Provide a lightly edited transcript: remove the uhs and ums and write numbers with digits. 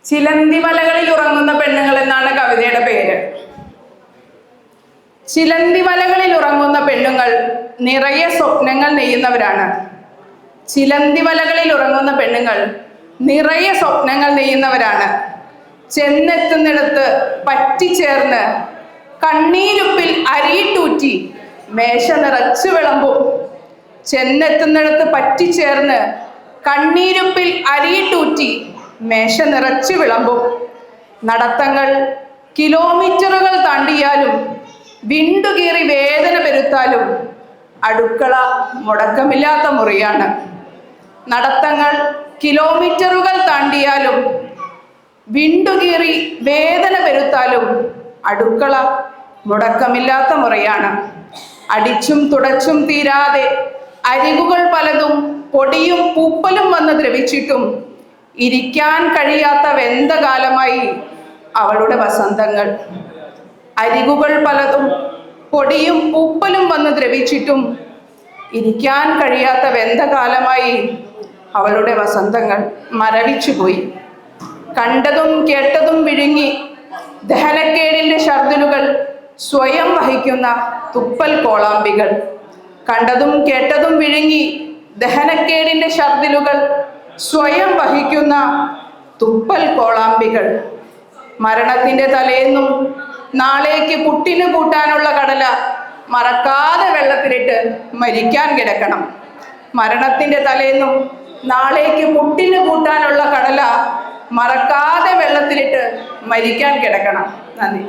ചിലന്തി വലകളിൽ ഉറങ്ങുന്ന പെണ്ണുങ്ങൾ എന്നാണ് കവിതയുടെ പേര്. ചിലന്തി വലകളിൽ ഉറങ്ങുന്ന പെണ്ണുങ്ങൾ നിറയെ സ്വപ്നങ്ങൾ നെയ്യുന്നവരാണ്. ചിലന്തി വലകളിൽ ഉറങ്ങുന്ന പെണ്ണുങ്ങൾ നിറയെ സ്വപ്നങ്ങൾ നെയ്യുന്നവരാണ്. ചെന്നെത്തുന്നിടത്ത് പറ്റിച്ചേർന്ന് കണ്ണീരുപ്പിൽ അരിയിട്ടൂറ്റി മേശ നിറച്ചു വിളമ്പും. ചെന്നെത്തുന്നിടത്ത് പറ്റിച്ചേർന്ന് കണ്ണീരുപ്പിൽ അരിയിട്ടൂറ്റി മേശ നിറച്ചു വിളമ്പും. നടത്തങ്ങൾ കിലോമീറ്ററുകൾ താണ്ടിയാലും വിണ്ടുകീറി വേദന പെരുത്താലും അടുക്കള മുടക്കമില്ലാത്ത മുറിയാണ്. നടത്തങ്ങൾ കിലോമീറ്ററുകൾ താണ്ടിയാലും വിണ്ടുകീറി വേദന പെരുത്താലും അടുക്കള മുടക്കമില്ലാത്ത മുറിയാണ്. അടിച്ചും തുടച്ചും തീരാതെ അരികുകൾ പലതും പൊടിയും പൂപ്പലും വന്ന് ദ്രവിച്ചിട്ടും ഇരിക്കാൻ കഴിയാത്ത വെന്ത കാലമായി അവളുടെ വസന്തങ്ങൾ. അരികുകൾ പലതും പൊടിയും പൂപ്പലും വന്ന് ദ്രവിച്ചിട്ടും ഇരിക്കാൻ കഴിയാത്ത വെന്ത കാലമായി അവളുടെ വസന്തങ്ങൾ മരവിച്ചുപോയി. കണ്ടതും കേട്ടതും വിഴുങ്ങി ദഹനക്കേടിൻ്റെ ഷർദിലുകൾ സ്വയം വഹിക്കുന്ന തുപ്പൽ കോളാമ്പികൾ. കണ്ടതും കേട്ടതും വിഴുങ്ങി ദഹനക്കേടിൻ്റെ ഷർദിലുകൾ സ്വയം വഹിക്കുന്ന തുപ്പൽ കോളാമ്പികൾ. മരണത്തിൻ്റെ തലേന്നും നാളേക്ക് പുട്ടിന് കൂട്ടാനുള്ള കടല മറക്കാതെ വെള്ളത്തിലിട്ട് മരിക്കാൻ കിടക്കണം. മരണത്തിൻ്റെ തലേന്നും നാളേക്ക് പുട്ടിന് കൂട്ടാനുള്ള കടല മറക്കാതെ വെള്ളത്തിലിട്ട് മരിക്കാൻ കിടക്കണം. നന്ദി.